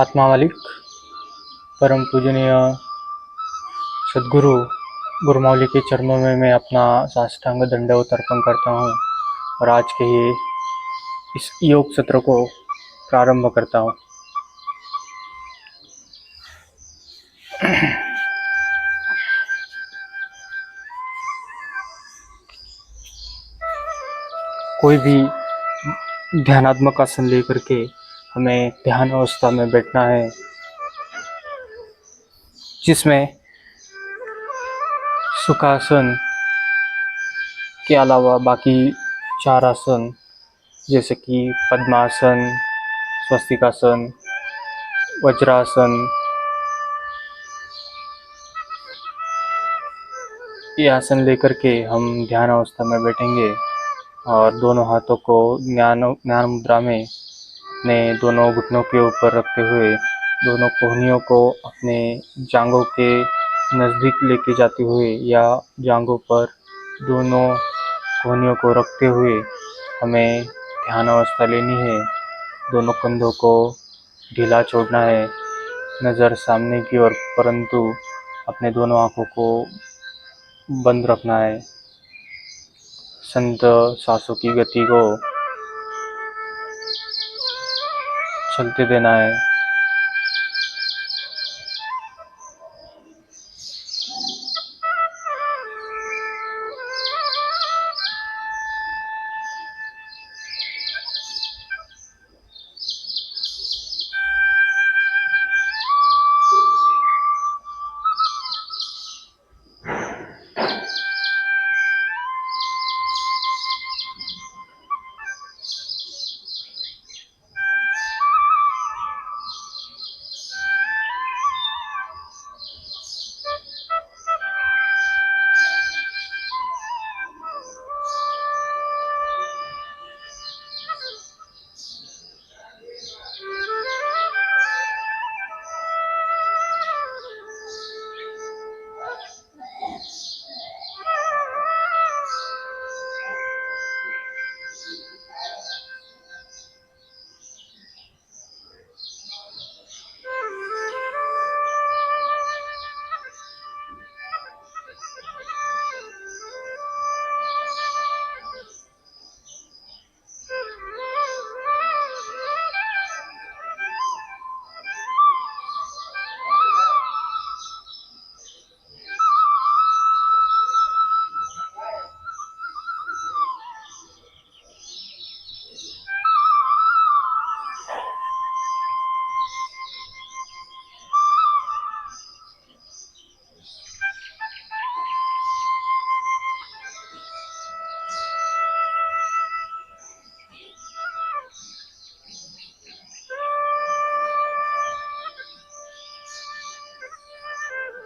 आत्मा मालिक, परम पूजनीय सद्गुरु गुरुमौली के चरणों में मैं अपना साष्टांग दंडवत अर्पण करता हूँ और आज के ही इस योग सत्र को प्रारंभ करता हूँ। कोई भी ध्यानात्मक आसन लेकर के हमें ध्यान अवस्था में बैठना है, जिसमें सुखासन के अलावा बाकी 4 आसन जैसे कि पद्मासन, स्वस्तिकासन, वज्रासन, ये आसन लेकर के हम ध्यान अवस्था में बैठेंगे और दोनों हाथों को ज्ञान मुद्रा में अपने दोनों घुटनों के ऊपर रखते हुए दोनों कोहनियों को अपने जांघों के नज़दीक लेके जाते हुए या जांघों पर दोनों कोहनियों को रखते हुए हमें ध्यान अवस्था लेनी है। दोनों कंधों को ढीला छोड़ना है, नज़र सामने की ओर, परंतु अपने दोनों आँखों को बंद रखना है। संत सांसों की गति को चलते देना है।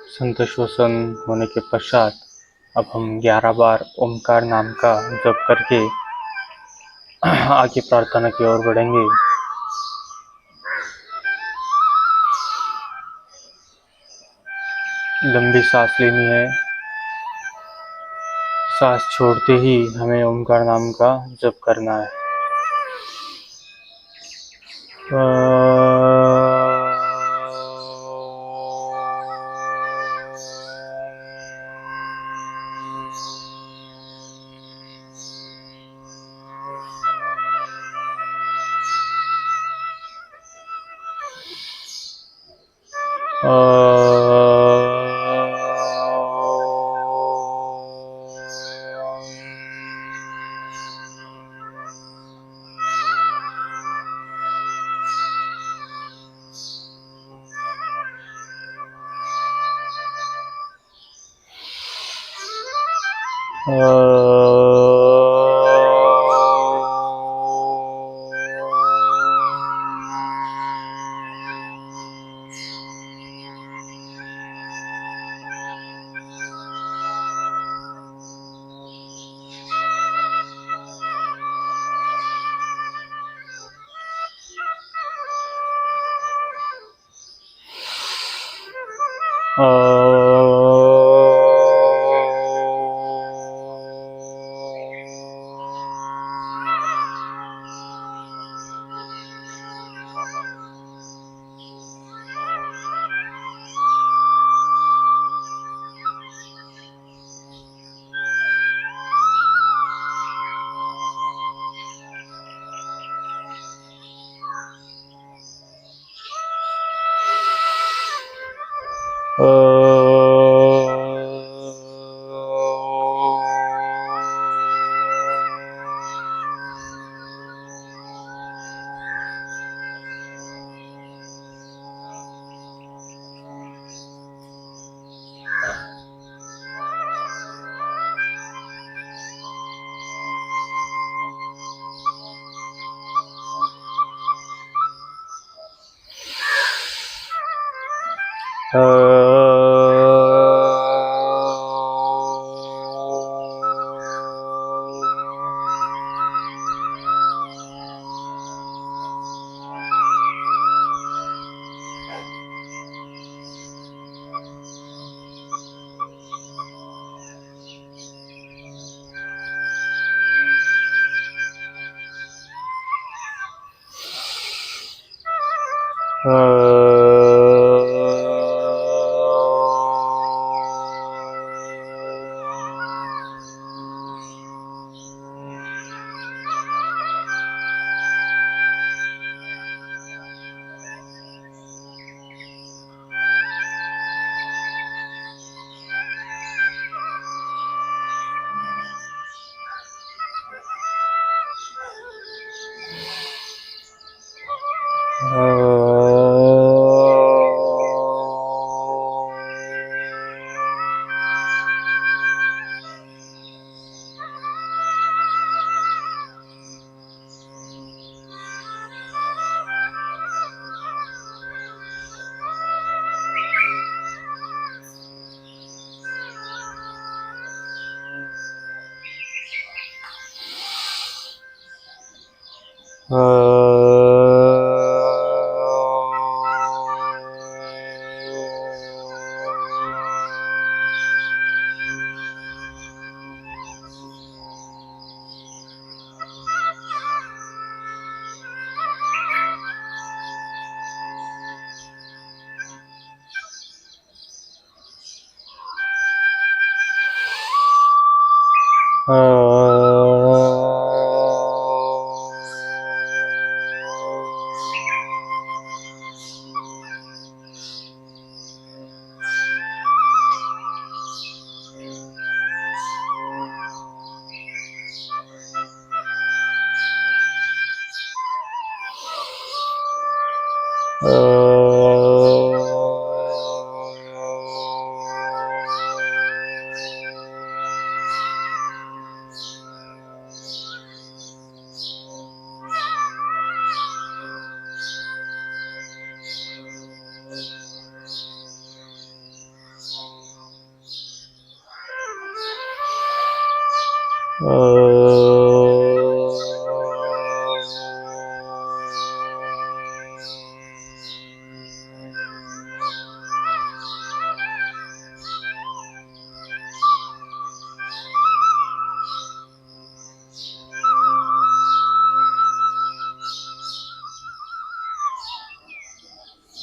संत श्वसन होने के पश्चात अब हम 11 बार ओमकार नाम का जप करके आगे प्रार्थना की ओर बढ़ेंगे। लंबी सांस लेनी है। सांस छोड़ते ही हमें ओमकार नाम का जप करना है।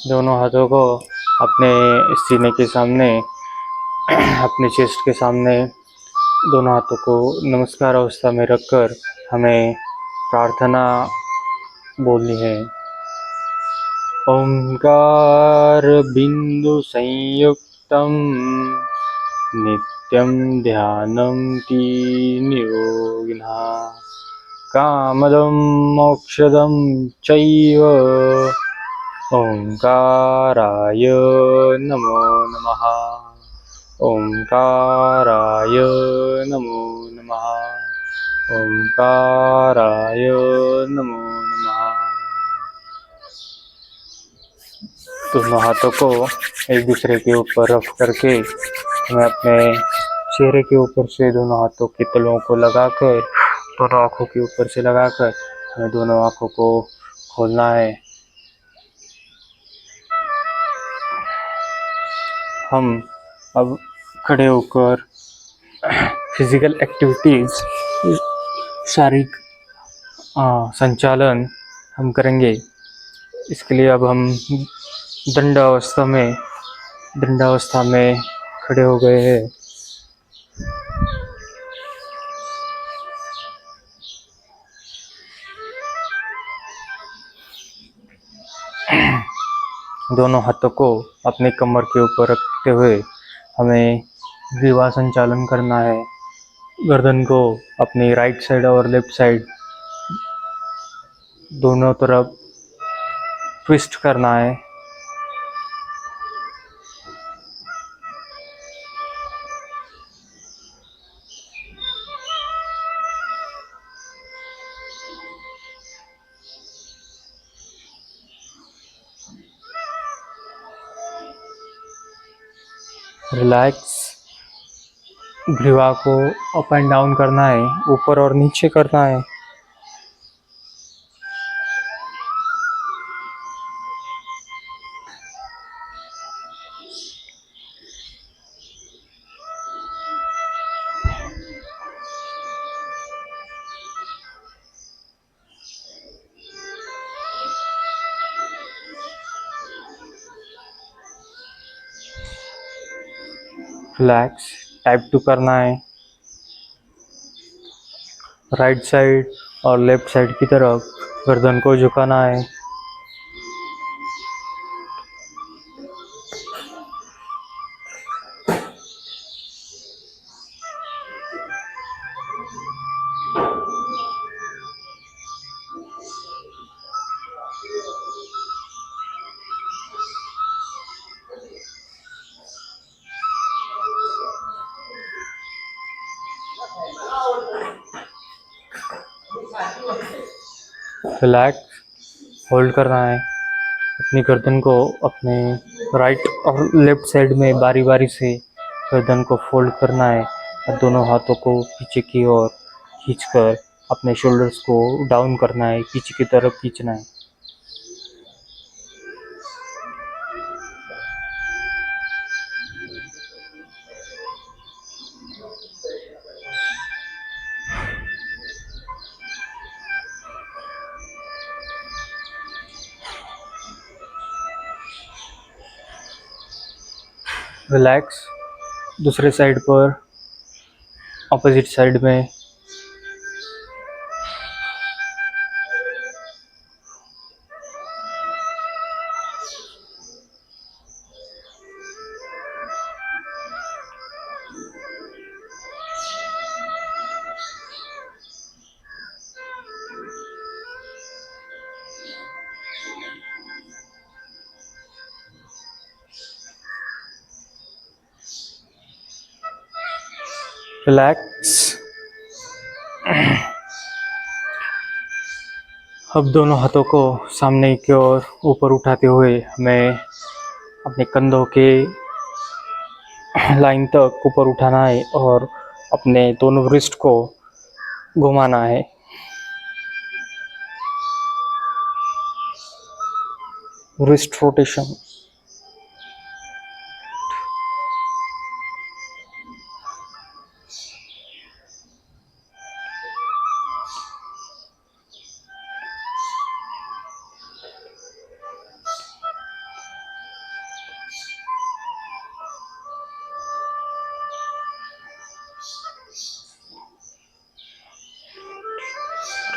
दोनों हाथों को अपने सीने के सामने अपने चेस्ट के सामने दोनों हाथों को नमस्कार अवस्था में रखकर हमें प्रार्थना बोलनी है। ओंकार बिंदु संयुक्तम नित्यं ध्यानं नियोगिनः कामदं मोक्षदं चैव ओंकाराय नमो नमः। ओंकाराय नमो नमः। ओंकाराय नमो नमः। दोनों हाथों को एक दूसरे के ऊपर रख करके हमें अपने चेहरे के ऊपर से दोनों हाथों के तलुओं को लगाकर दोनों आँखों के ऊपर से लगाकर हमें दोनों आँखों को खोलना है। हम अब खड़े होकर फिजिकल एक्टिविटीज शारीरिक संचालन हम करेंगे। इसके लिए अब हम दंडावस्था में खड़े हो गए हैं। दोनों हाथों को अपनी कमर के ऊपर रखते हुए हमें ग्रीवा संचालन करना है। गर्दन को अपनी राइट साइड और लेफ्ट साइड दोनों तरफ ट्विस्ट करना है। रिलैक्स। ग्रीवा को अप एंड डाउन करना है, ऊपर और नीचे करना है। रिलैक्स। टाइप 2 करना है। राइट साइड और लेफ्ट साइड की तरफ गर्दन को झुकाना है। रिलैक्स। होल्ड करना है। अपनी गर्दन को अपने राइट और लेफ्ट साइड में बारी बारी से गर्दन को फोल्ड करना है और दोनों हाथों को पीछे की ओर खींचकर अपने शोल्डर्स को डाउन करना है, पीछे की तरफ खींचना है। रिलैक्स। दूसरे साइड पर ऑपोजिट साइड में रिलैक्स। अब दोनों हाथों को सामने की ओर ऊपर उठाते हुए हमें अपने कंधों के लाइन तक ऊपर उठाना है और अपने दोनों रिस्ट को घुमाना है। Wrist rotation.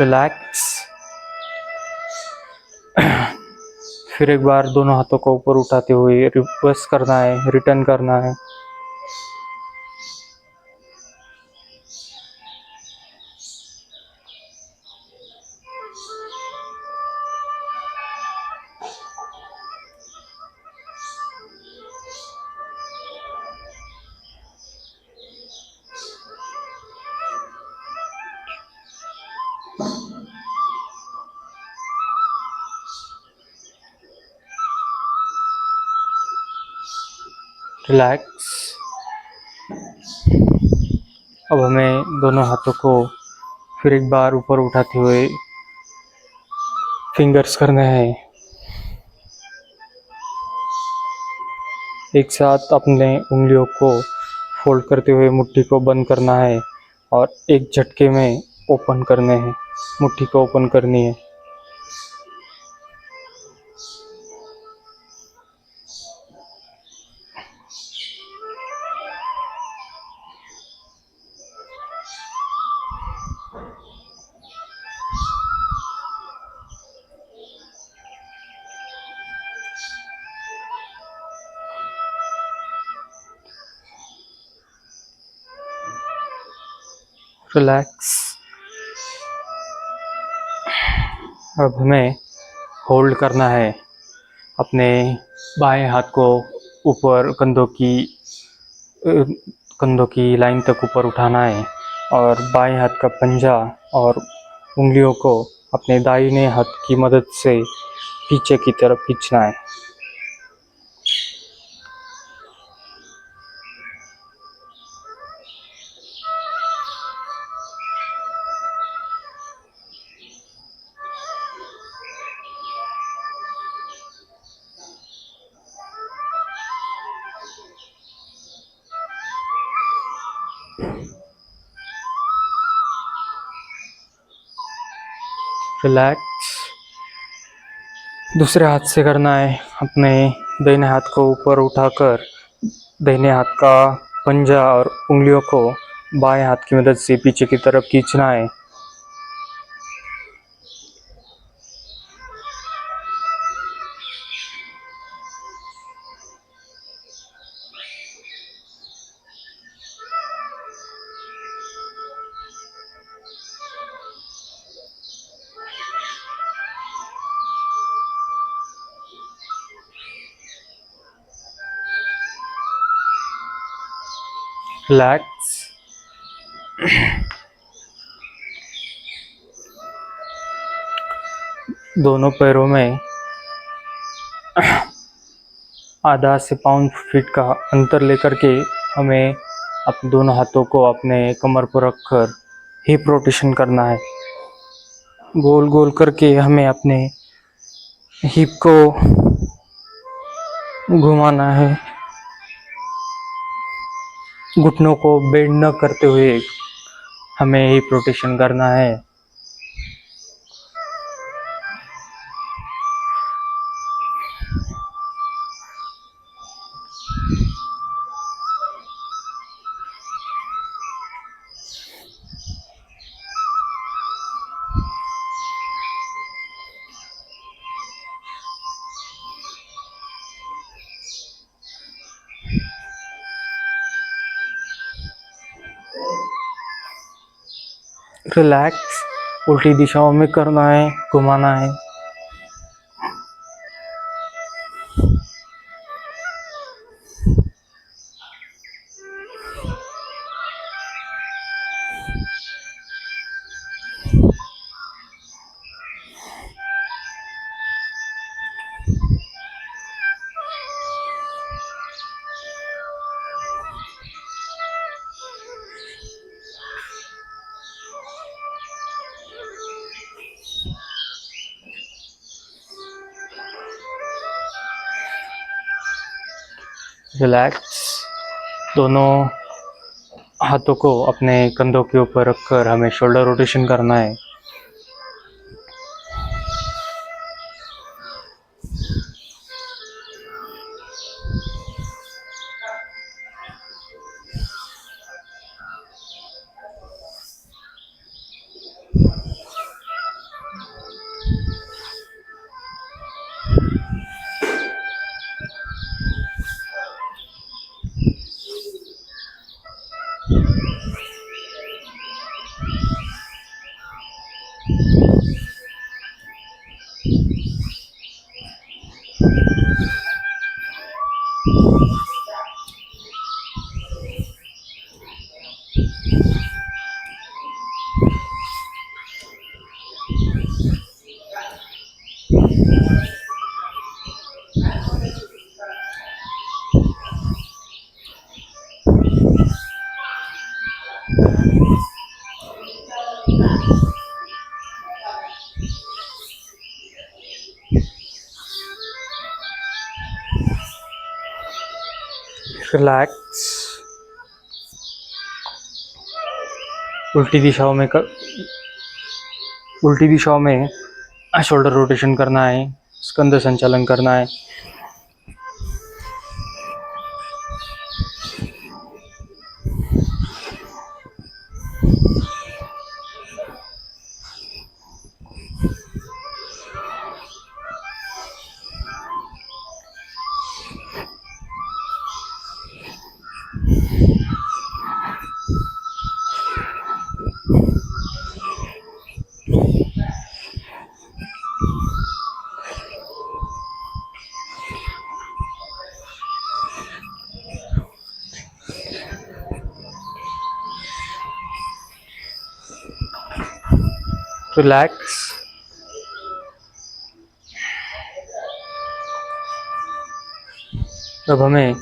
रिलैक्स। फिर एक बार दोनों हाथों को ऊपर उठाते हुए रिवर्स करना है, रिटर्न करना है। रिलैक्स। अब हमें दोनों हाथों को फिर एक बार ऊपर उठाते हुए फिंगर्स करने हैं। एक साथ अपने उंगलियों को फोल्ड करते हुए मुट्ठी को बंद करना है और एक झटके में ओपन करने हैं। मुट्ठी को ओपन करनी है। रिलैक्स। अब हमें होल्ड करना है, अपने बाएं हाथ को ऊपर कंधों की लाइन तक ऊपर उठाना है और बाएं हाथ का पंजा और उंगलियों को अपने दाहिने हाथ की मदद से पीछे की तरफ खींचना है। रिलैक्स। दूसरे हाथ से करना है, अपने दाहिने हाथ को ऊपर उठाकर दाहिने हाथ का पंजा और उंगलियों को बाएं हाथ की मदद से पीछे की तरफ खींचना है। रिलैक्स। दोनों पैरों में आधा से पाउंड फीट का अंतर लेकर के हमें अपने दोनों हाथों को अपने कमर पर रखकर हिप रोटेशन करना है। गोल गोल करके हमें अपने हिप को घुमाना है, घुटनों को बेंड न करते हुए हमें हिप रोटेशन करना है। रिलैक्स। उल्टी दिशाओं में करना है, घुमाना है। रिलैक्स। दोनों हाथों को अपने कंधों के ऊपर रखकर हमें शोल्डर रोटेशन करना है। रिलैक्स। उल्टी दिशाओं में शोल्डर रोटेशन करना है, स्कंध संचालन करना है। रिलैक्स। अब हमें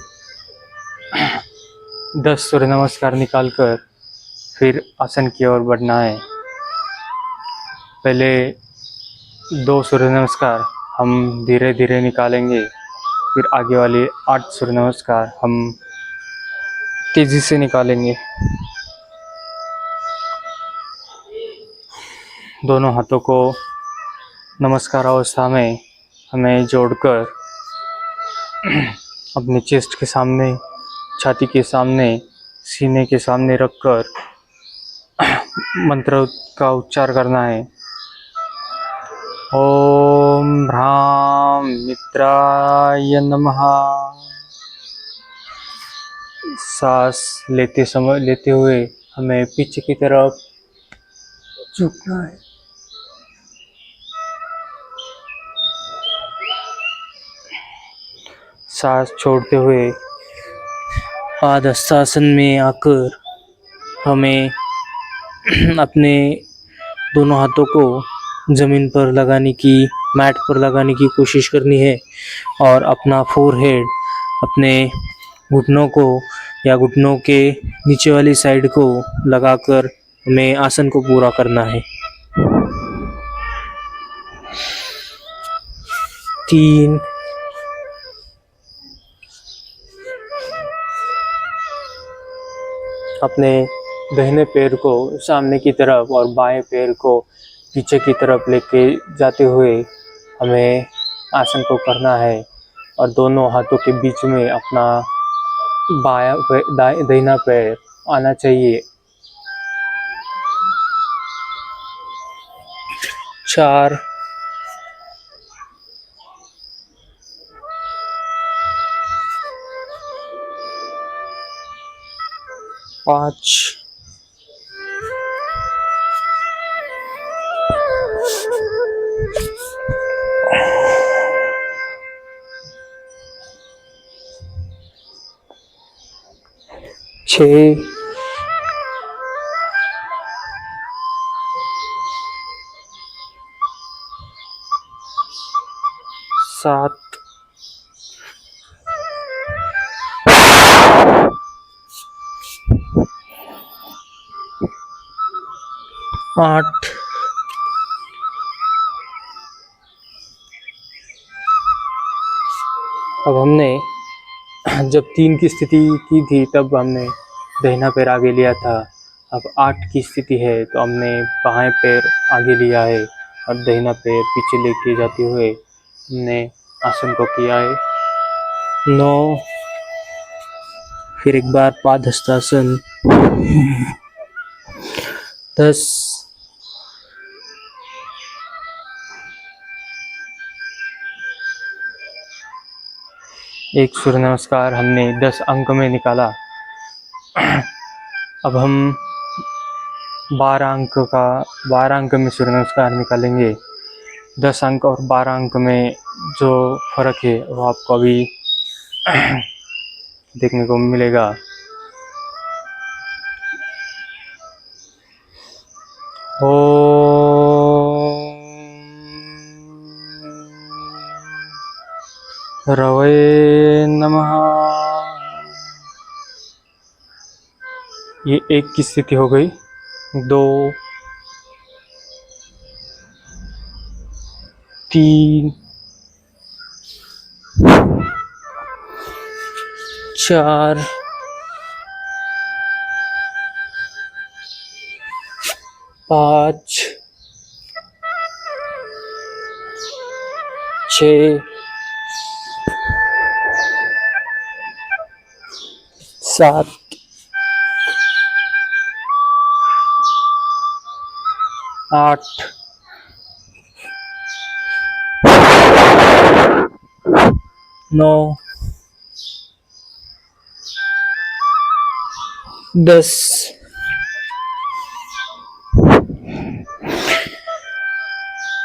10 सूर्य नमस्कार निकालकर फिर आसन की ओर बढ़ना है। पहले 2 सूर्य नमस्कार हम धीरे धीरे निकालेंगे, फिर आगे वाले 8 सूर्य नमस्कार हम तेजी से निकालेंगे। दोनों हाथों को नमस्कार अवस्था में हमें जोड़कर अपने चेस्ट के सामने, छाती के सामने, सीने के सामने रखकर मंत्र का उच्चार करना है। ओम ह्रां मित्राय नमः। सांस लेते हुए हमें पीछे की तरफ झुकना है। सांस छोड़ते हुए आधस्तासन में आकर हमें अपने दोनों हाथों को जमीन पर लगाने की, मैट पर लगाने की कोशिश करनी है और अपना फोरहेड अपने घुटनों को या घुटनों के नीचे वाली साइड को लगाकर हमें आसन को पूरा करना है। 3 अपने दाहिने पैर को सामने की तरफ और बाएं पैर को पीछे की तरफ लेके जाते हुए हमें आसन को करना है और दोनों हाथों के बीच में अपना दाहिना पैर आना चाहिए। 4 5 6 7 8 अब हमने जब 3 की स्थिति की थी तब हमने दाहिना पैर आगे लिया था। अब 8 की स्थिति है तो हमने बाएं पैर आगे लिया है और दाहिना पैर पीछे लेके जाते हुए हमने आसन को किया है। 9 फिर एक बार पादहस्तासन। 10 एक सूर्य नमस्कार हमने 10 अंक में निकाला। अब हम 12 अंक में सूर्य नमस्कार निकालेंगे। 10 अंक और 12 अंक में जो फर्क है वो आपको अभी देखने को मिलेगा। रवये नमः। ये 1 की स्थिति हो गई। 2 3 4 5 6 7 8 9 10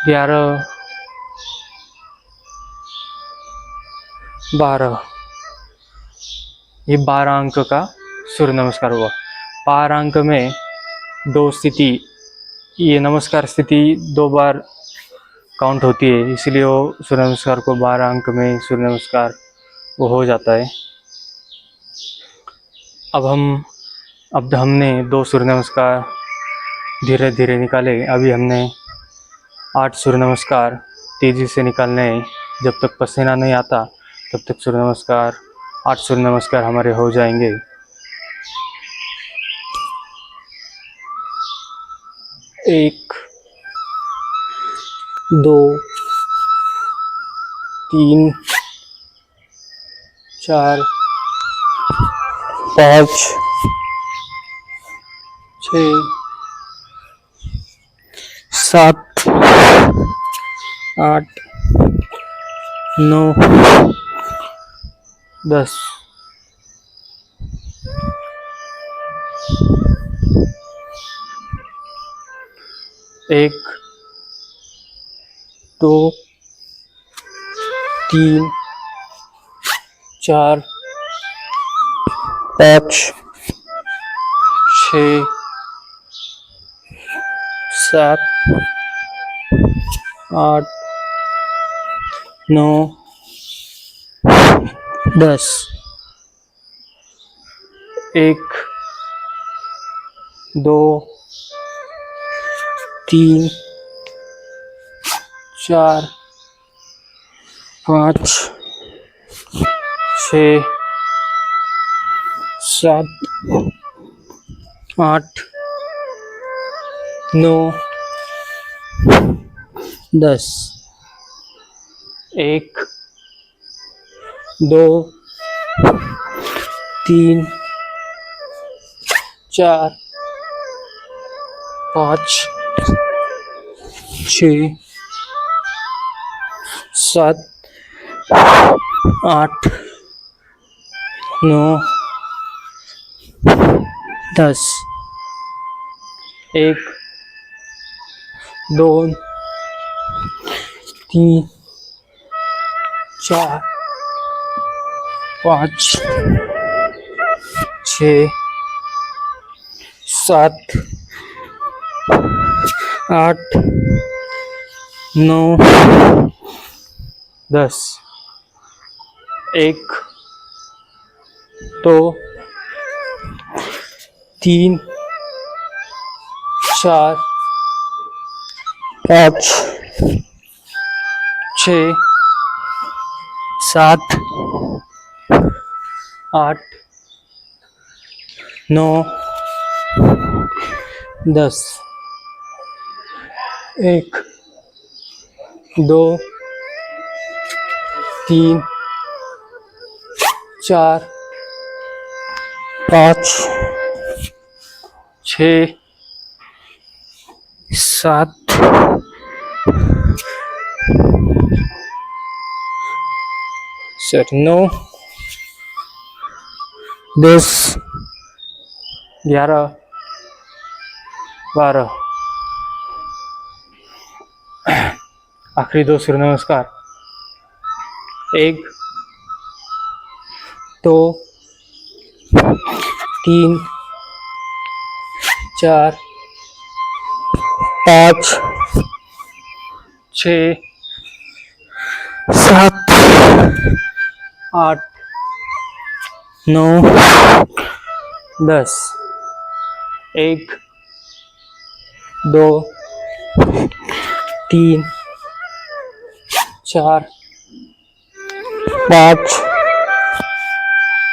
11 12। ये 12 अंक का सूर्य नमस्कार हुआ। 12 अंक में 2 स्थिति ये नमस्कार स्थिति 2 बार काउंट होती है, इसलिए वो सूर्य नमस्कार को 12 अंक में सूर्य नमस्कार वो हो जाता है। अब हमने 2 सूर्य नमस्कार धीरे धीरे निकाले। अभी हमने 8 सूर्य नमस्कार तेज़ी से निकालने हैं। जब तक पसीना नहीं आता तब तक 8 सूर्य नमस्कार हमारे हो जाएंगे। 1 2 3 4 5 6 7 8 9 10। 1 2 3 4 5 6 7 8 9 10। 1 2 3 4 5 6 7 8 9 10। 1 2 3 4 5 6 7 8 9 10। 1 2 3 4 5 6 7 8 9 10। 1 2 3 4 5 6 7 8 9 10। 1 2 3 4 5 6 7 9 10 11 12। आखिरी 2 सूर्य नमस्कार। 1 2 3 4 5 6 7 8 9 10। 1 2 3 4 5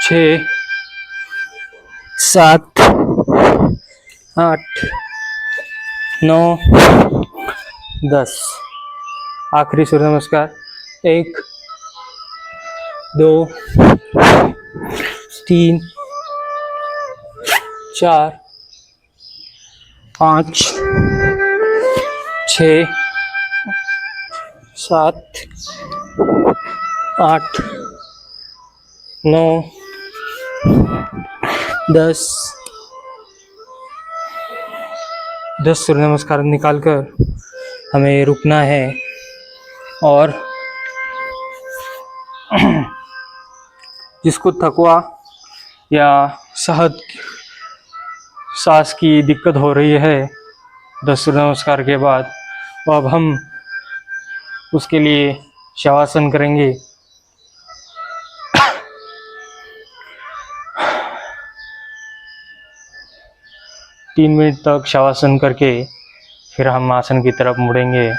6 7 8 9 10। आखिरी सूर्य नमस्कार। 1 2 3 4 5 6 7 8 9 10। 10 सूर्य नमस्कार निकालकर हमें रुकना है और जिसको थकवा या सांस की दिक्कत हो रही है 10 सूर्य नमस्कार के बाद अब हम उसके लिए शवासन करेंगे। 3 मिनट तक शवासन करके फिर हम आसन की तरफ मुड़ेंगे।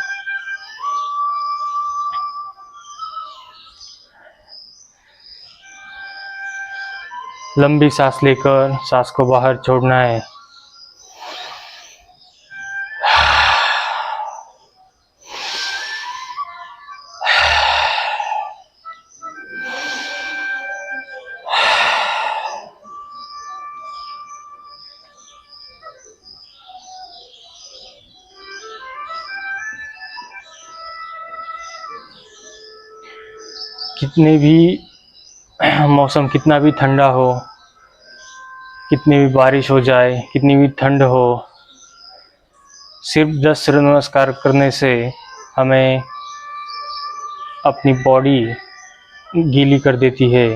लंबी सांस लेकर सांस को बाहर छोड़ना है। कितने भी मौसम कितना भी ठंडा हो, कितनी भी बारिश हो जाए, कितनी भी ठंड हो, सिर्फ 10 सूर्य नमस्कार करने से हमें अपनी बॉडी गीली कर देती है,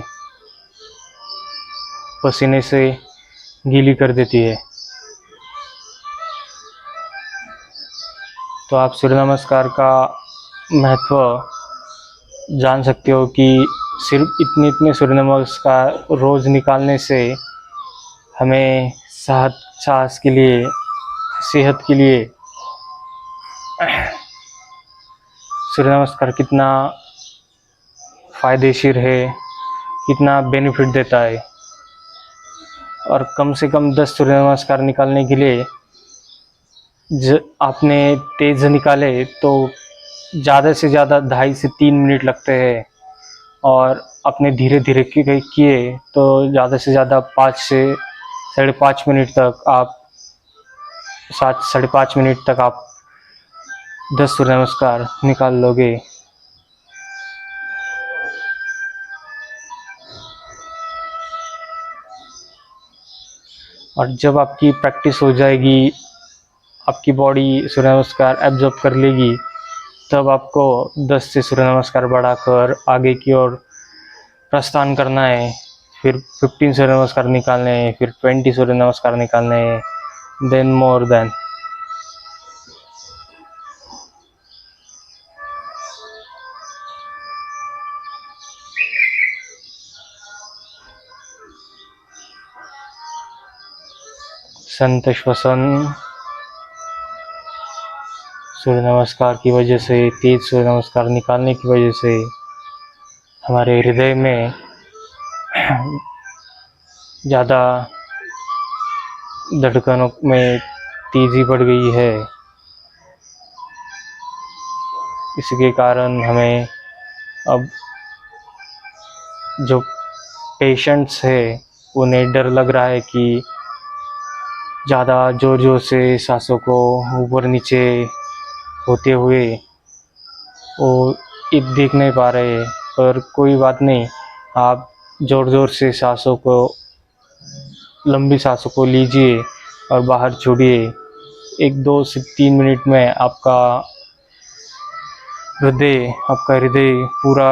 पसीने से गीली कर देती है। तो आप सूर्य नमस्कार का महत्व जान सकते हो कि सिर्फ इतने सूर्य नमस्कार रोज़ निकालने से हमें सांस के लिए, सेहत के लिए सूर्य नमस्कार कितना फ़ायदेशीर है, कितना बेनिफिट देता है। और कम से कम 10 सूर्य नमस्कार निकालने के लिए आपने तेज़ निकाले तो ज़्यादा से ज़्यादा 2.5 से 3 मिनट लगते हैं, और अपने धीरे धीरे किए तो ज़्यादा से ज़्यादा 5 से 5.5 मिनट तक आप 5.5 मिनट तक आप 10 सूर्य नमस्कार निकाल लोगे। और जब आपकी प्रैक्टिस हो जाएगी, आपकी बॉडी सूर्य नमस्कार एब्जॉर्ब कर लेगी, तब आपको 10 से सूर्य नमस्कार बढ़ाकर आगे की ओर प्रस्थान करना है। फिर 15 सूर्य नमस्कार निकालने हैं, फिर 20 सूर्य नमस्कार निकालने हैं, देन मोर देन। संत श्वसन सूर्य नमस्कार की वजह से, तेज सूर्य नमस्कार निकालने की वजह से हमारे हृदय में ज़्यादा धड़कनों में तेज़ी बढ़ गई है। इसके कारण हमें अब जो पेशेंट्स है उन्हें डर लग रहा है कि ज़्यादा ज़ोर ज़ोर से सांसों को ऊपर नीचे होते हुए वो देख नहीं पा रहे हैं। पर कोई बात नहीं, आप ज़ोर ज़ोर से सांसों को, लंबी सांसों को लीजिए और बाहर छोड़िए। 1-2 से 3 मिनट में आपका हृदय पूरा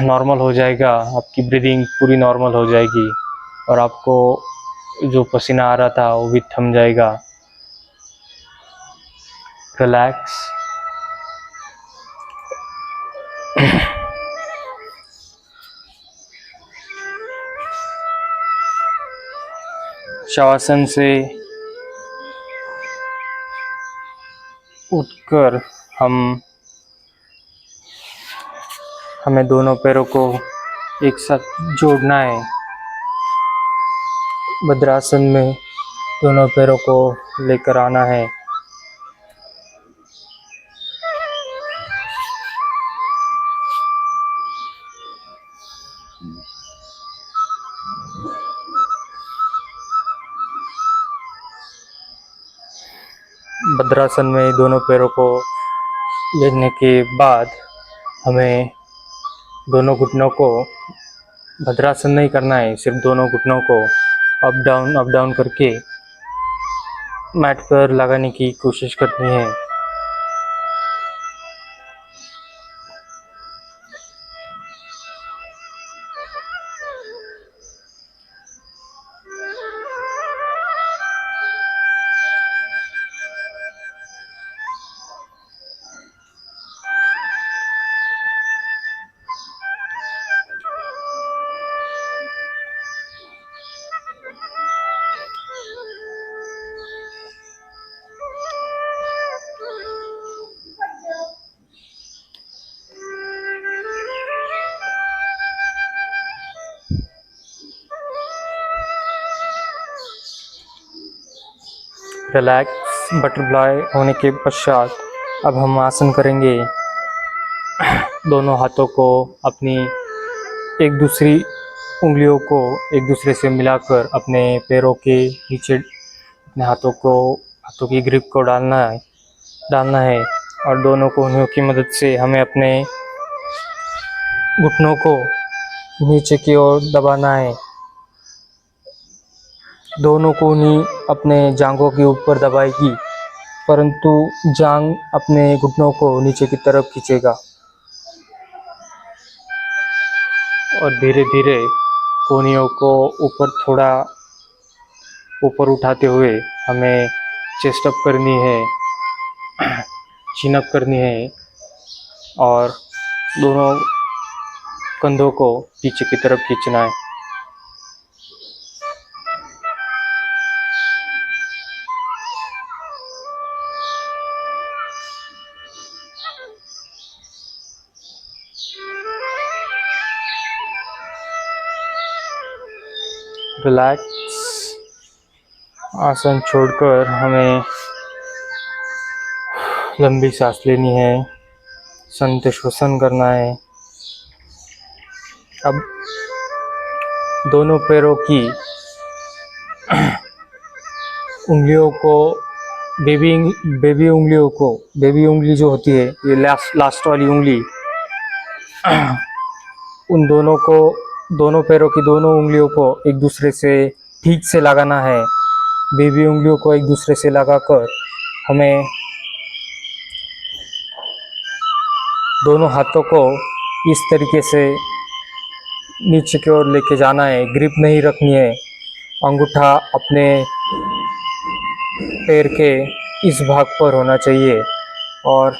नॉर्मल हो जाएगा, आपकी ब्रीदिंग पूरी नॉर्मल हो जाएगी और आपको जो पसीना आ रहा था वो भी थम जाएगा। रिलैक्स। शवासन से उठकर हमें दोनों पैरों को एक साथ जोड़ना है। भद्रासन में दोनों पैरों को लेकर आना है। भद्रासन में दोनों पैरों को लेने के बाद हमें दोनों घुटनों को, भद्रासन नहीं करना है, सिर्फ दोनों घुटनों को अप डाउन करके मैट पर लगाने की कोशिश करनी है। रिलैक्स बटरफ्लाई होने के पश्चात अब हम आसन करेंगे। दोनों हाथों को अपनी एक दूसरी उंगलियों को एक दूसरे से मिलाकर अपने पैरों के नीचे अपने हाथों की ग्रिप को डालना है और दोनों कोहनियों की मदद से हमें अपने घुटनों को नीचे की ओर दबाना है। दोनों कोहनी अपने जांघों के ऊपर दबाएगी, परंतु जांघ अपने घुटनों को नीचे की तरफ खींचेगा और धीरे धीरे कोहनियों को थोड़ा ऊपर उठाते हुए हमें चेस्ट अप करनी है, चिन अप करनी है और दोनों कंधों को पीछे की तरफ खींचना है। रिलैक्स आसन छोड़कर हमें लंबी सांस लेनी है, संत श्वसन करना है। अब दोनों पैरों की उंगलियों को बेबी उंगली जो होती है, ये लास्ट वाली उंगली, उन दोनों पैरों की दोनों उंगलियों को एक दूसरे से ठीक से लगाना है। बेबी उंगलियों को एक दूसरे से लगाकर हमें दोनों हाथों को इस तरीके से नीचे की ओर लेके जाना है। ग्रिप नहीं रखनी है। अंगूठा अपने पैर के इस भाग पर होना चाहिए और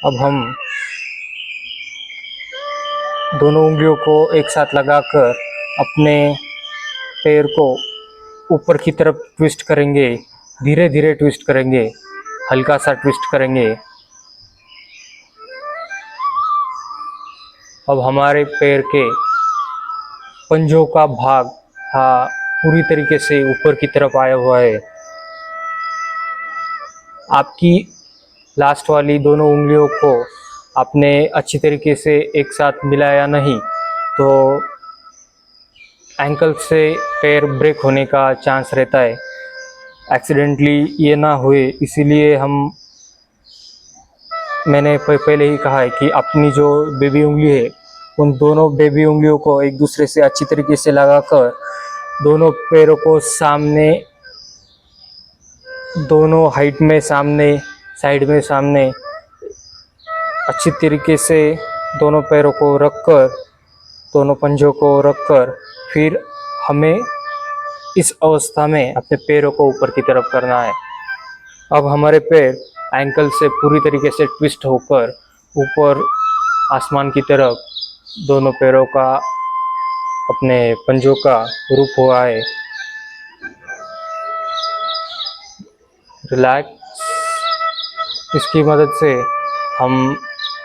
अब हम दोनों उंगलियों को एक साथ लगाकर अपने पैर को ऊपर की तरफ ट्विस्ट करेंगे। धीरे धीरे ट्विस्ट करेंगे, हल्का सा ट्विस्ट करेंगे। अब हमारे पैर के पंजों का भाग पूरी तरीके से ऊपर की तरफ आया हुआ है। आपकी लास्ट वाली दोनों उंगलियों को आपने अच्छी तरीके से एक साथ मिलाया नहीं तो एंकल से पैर ब्रेक होने का चांस रहता है। एक्सीडेंटली ये ना हुए, इसीलिए मैंने पहले ही कहा है कि अपनी जो बेबी उंगली है, उन दोनों बेबी उंगलियों को एक दूसरे से अच्छी तरीके से लगाकर दोनों पैरों को सामने, दोनों हाइट में सामने, साइड में सामने अच्छी तरीके से दोनों पैरों को रखकर, दोनों पंजों को रखकर फिर हमें इस अवस्था में अपने पैरों को ऊपर की तरफ करना है। अब हमारे पैर एंकल से पूरी तरीके से ट्विस्ट होकर ऊपर आसमान की तरफ दोनों पैरों का, अपने पंजों का रूप हुआ है। रिलैक्स। इसकी मदद से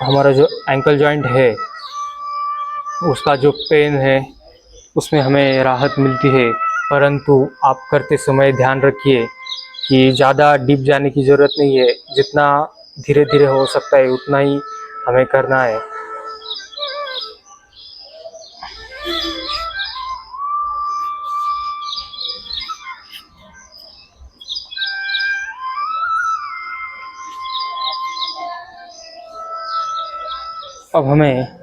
हमारा जो एंकल जॉइंट है, उसका जो पेन है, उसमें हमें राहत मिलती है। परंतु आप करते समय ध्यान रखिए कि ज़्यादा डीप जाने की ज़रूरत नहीं है। जितना धीरे धीरे हो सकता है उतना ही हमें करना है। अब हमें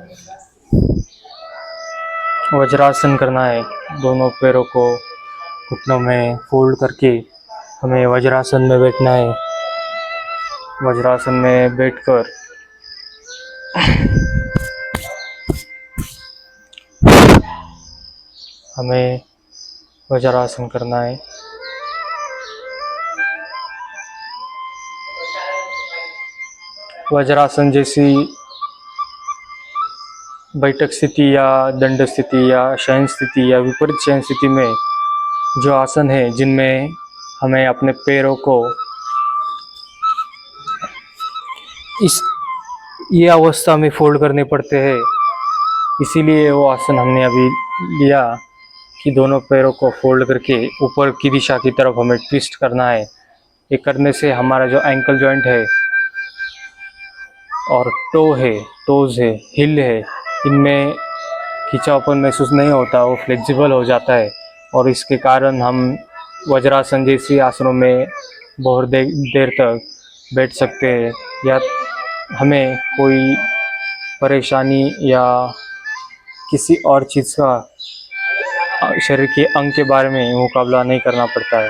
वज्रासन करना है। दोनों पैरों को घुटनों में फोल्ड करके हमें वज्रासन में बैठना है। वज्रासन में बैठकर हमें वज्रासन करना है। वज्रासन जैसी बैठक स्थिति या दंड स्थिति या शयन स्थिति या विपरीत शयन स्थिति में जो आसन है, जिनमें हमें अपने पैरों को ये अवस्था में फोल्ड करने पड़ते हैं, इसीलिए वो आसन हमने अभी लिया कि दोनों पैरों को फोल्ड करके ऊपर की दिशा की तरफ हमें ट्विस्ट करना है। ये करने से हमारा जो एंकल जॉइंट है और टोज है, हिल है, इनमें खिंचावपन महसूस नहीं होता, वो फ्लेक्सिबल हो जाता है और इसके कारण हम वज्रासन जैसी आसनों में बहुत देर तक बैठ सकते हैं या हमें कोई परेशानी या किसी और चीज़ का शरीर के अंग के बारे में मुकाबला नहीं करना पड़ता है।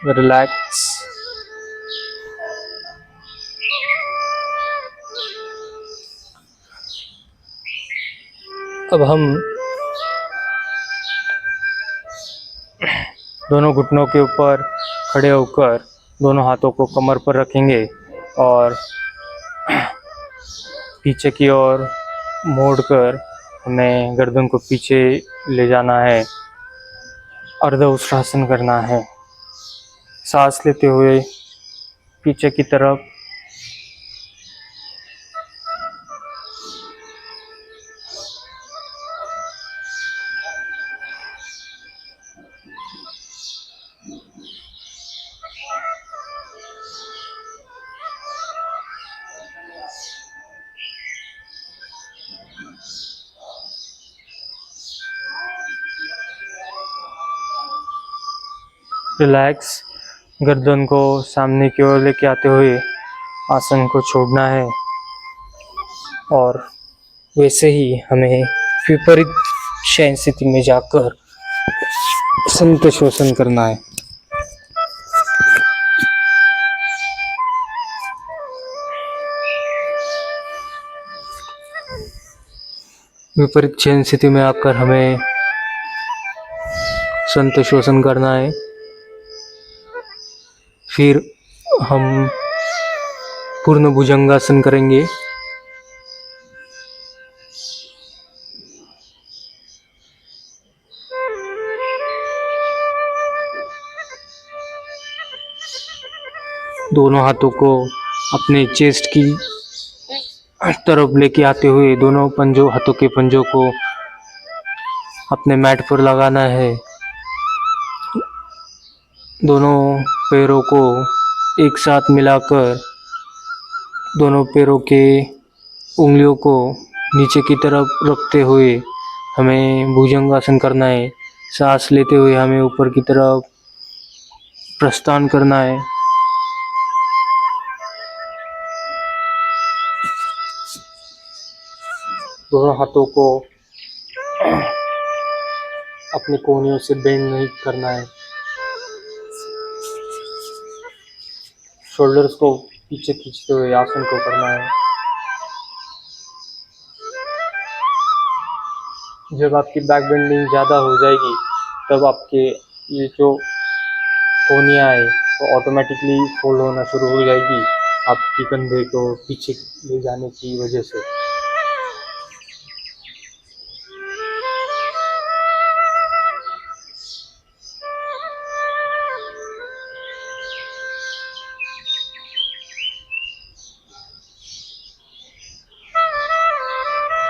रिलैक्स। अब हम दोनों घुटनों के ऊपर खड़े होकर दोनों हाथों को कमर पर रखेंगे और पीछे की ओर मोड़कर हमें गर्दन को पीछे ले जाना है, अर्ध उत्तरासन करना है। सांस लेते हुए पीछे की तरफ रिलैक्स। गर्दन को सामने की ओर लेके आते हुए आसन को छोड़ना है और वैसे ही हमें विपरीत शयन स्थिति में जाकर संत श्वसन करना है। विपरीत शयन स्थिति में आकर हमें संत श्वसन करना है। फिर हम पूर्ण भुजंगासन करेंगे। दोनों हाथों को अपने चेस्ट की तरफ लेके आते हुए दोनों हाथों के पंजों को अपने मैट पर लगाना है। दोनों पैरों को एक साथ मिलाकर दोनों पैरों के उंगलियों को नीचे की तरफ रखते हुए हमें भुजंगासन करना है। सांस लेते हुए हमें ऊपर की तरफ प्रस्थान करना है। दोनों हाथों को अपनी कोहनियों से बेंड नहीं करना है। शोल्डर्स को पीछे खींचते हुए आसन को करना है। जब आपकी बैक बेंडिंग ज़्यादा हो जाएगी तब आपके ये जो कोहनियाँ है वो ऑटोमेटिकली फोल्ड होना शुरू हो जाएगी आपकी कंधे को पीछे ले जाने की वजह से।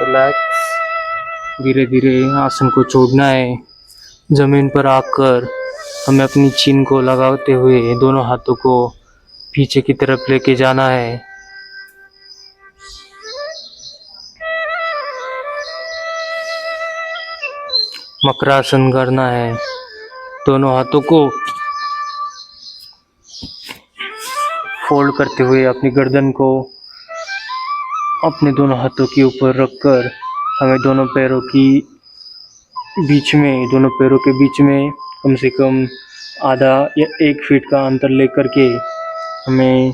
रिलैक्स। धीरे धीरे आसन को छोड़ना है। जमीन पर आकर हमें अपनी चीन को लगाते हुए दोनों हाथों को पीछे की तरफ लेके जाना है। मकरासन करना है। दोनों हाथों को फोल्ड करते हुए अपनी गर्दन को अपने दोनों हाथों के ऊपर रखकर हमें दोनों पैरों के बीच में कम से कम आधा या 1 फीट का अंतर लेकर के हमें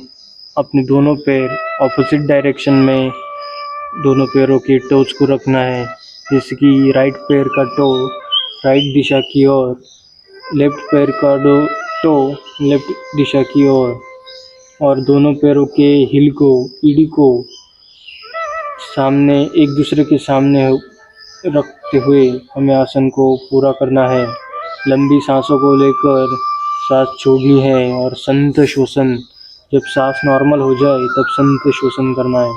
अपने दोनों पैर ऑपोजिट डायरेक्शन में दोनों पैरों के टोज को रखना है। जैसे कि राइट पैर का टो राइट दिशा की ओर, लेफ्ट पैर का टो लेफ्ट दिशा की ओर और दोनों पैरों के हील को, ईडी को सामने एक दूसरे के सामने रखते हुए हमें आसन को पूरा करना है। लंबी सांसों को लेकर सांस छोड़नी है और संत श्वसन, जब सांस नॉर्मल हो जाए तब संत श्वसन करना है।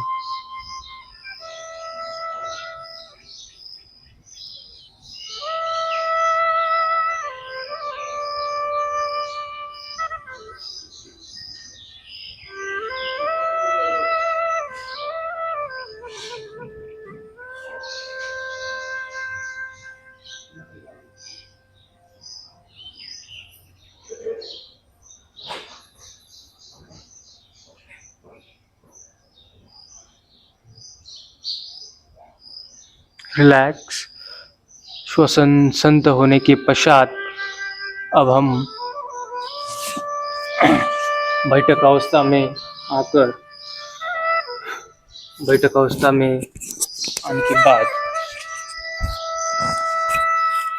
रिलैक्स। श्वसन शांत होने के पश्चात अब हम बैठक अवस्था में आकर बैठक अवस्था में आने के बाद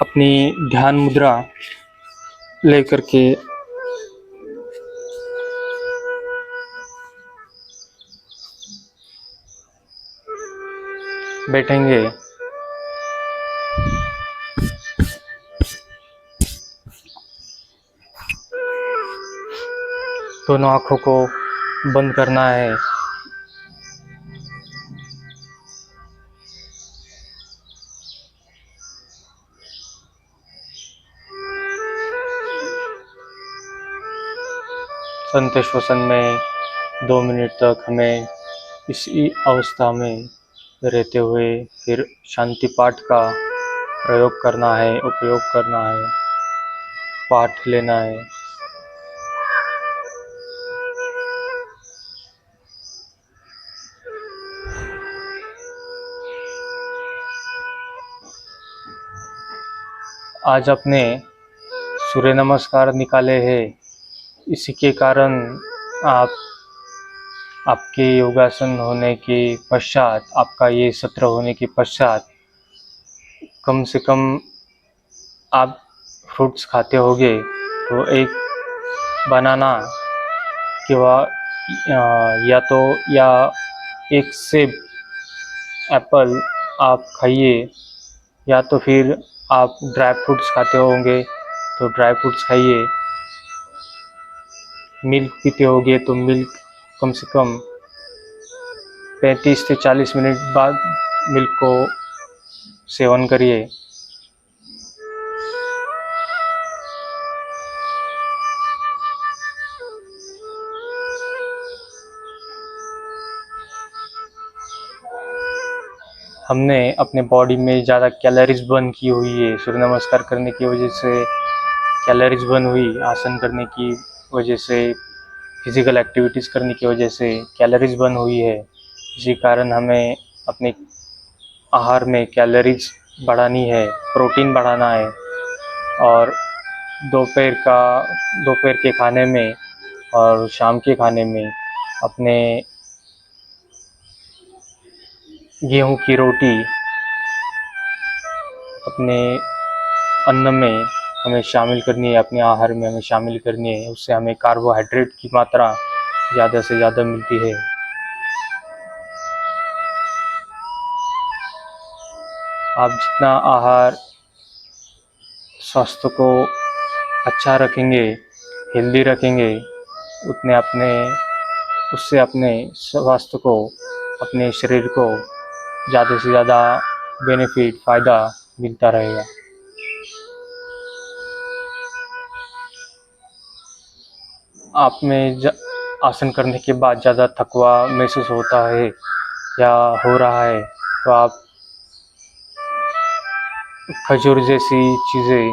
अपनी ध्यान मुद्रा लेकर के बैठेंगे। दोनों आँखों को बंद करना है। शांत श्वसन में 2 मिनट तक हमें इसी अवस्था में रहते हुए फिर शांति पाठ का प्रयोग करना है, उपयोग करना है, पाठ लेना है। आज अपने सूर्य नमस्कार निकाले हैं, इसी के कारण आपके योगासन होने के पश्चात, आपका ये सत्र होने के पश्चात कम से कम आप फ्रूट्स खाते होंगे तो एक बनाना या एक सेब एप्पल आप खाइए, या तो फिर आप ड्राई फ्रूट्स खाते होंगे तो ड्राई फ्रूट्स खाइए। मिल्क पीते होंगे तो मिल्क कम से कम 35 से 40 मिनट बाद मिल्क को सेवन करिए। हमने अपने बॉडी में ज़्यादा कैलोरीज बर्न की हुई है, सूर्य नमस्कार करने की वजह से कैलोरीज बर्न हुई, आसन करने की वजह से, फिजिकल एक्टिविटीज़ करने की वजह से कैलोरीज बर्न हुई है। इसी कारण हमें अपने आहार में कैलोरीज बढ़ानी है, प्रोटीन बढ़ाना है। और दोपहर के खाने में और शाम के खाने में अपने गेहूं की रोटी अपने अन्न में हमें शामिल करनी है, अपने आहार में हमें शामिल करनी है। उससे हमें कार्बोहाइड्रेट की मात्रा ज़्यादा से ज़्यादा मिलती है। आप जितना आहार स्वास्थ्य को अच्छा रखेंगे, हेल्दी रखेंगे, उससे अपने स्वास्थ्य को, अपने शरीर को ज़्यादा से ज़्यादा बेनिफिट, फ़ायदा मिलता रहेगा। आप में आसन करने के बाद ज़्यादा थकवा महसूस होता है या हो रहा है तो आप खजूर जैसी चीज़ें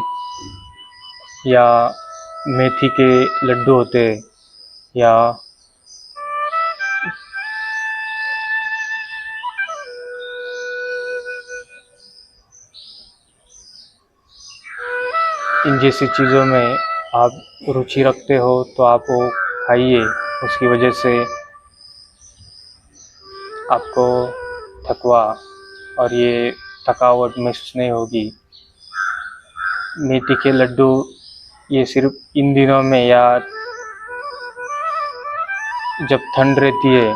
या मेथी के लड्डू होते या इन जैसी चीज़ों में आप रुचि रखते हो तो आप वो खाइए। उसकी वजह से आपको थकवा और ये थकावट महसूस नहीं होगी। मेथी के लड्डू ये सिर्फ इन दिनों में या जब ठंड रहती है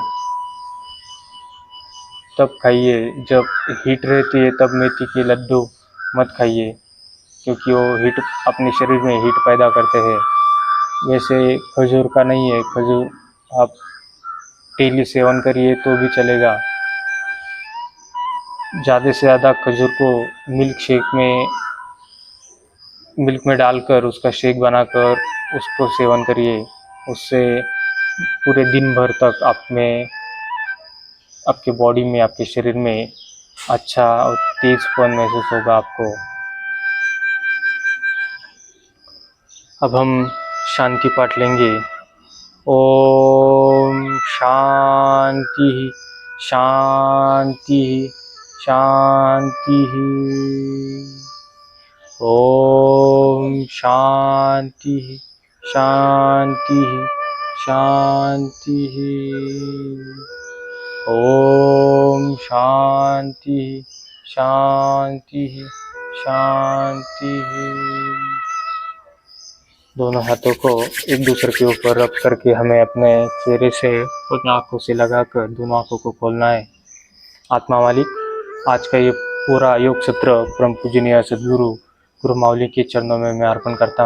तब खाइए, जब हीट रहती है तब मेथी के लड्डू मत खाइए, क्योंकि वो हीट अपने शरीर में हीट पैदा करते हैं। वैसे खजूर का नहीं है, खजूर आप डेली सेवन करिए तो भी चलेगा। ज़्यादा से ज़्यादा खजूर को मिल्क में डालकर उसका शेक बनाकर उसको सेवन करिए। उससे पूरे दिन भर तक आपके बॉडी में, आपके शरीर में अच्छा और तेजपन महसूस होगा आपको। अब हम शांति पाठ लेंगे। ओम शांति शांति शांतिः। ओम शांतिः शांतिः शांतिः। ओम शांतिः शांतिः शांतिः। दोनों हाथों को एक दूसरे के ऊपर रख करके हमें अपने चेहरे से अपनी आंखों से लगाकर दोनों आंखों को खोलना है। आत्मा मालिक, आज का ये पूरा योग सत्र परम पूजनीय सद्गुरु गुरु माउली के चरणों में मैं अर्पण करता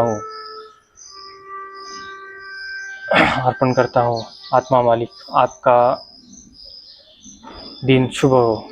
हूँ। आत्मा मालिक, आपका दिन शुभ हो।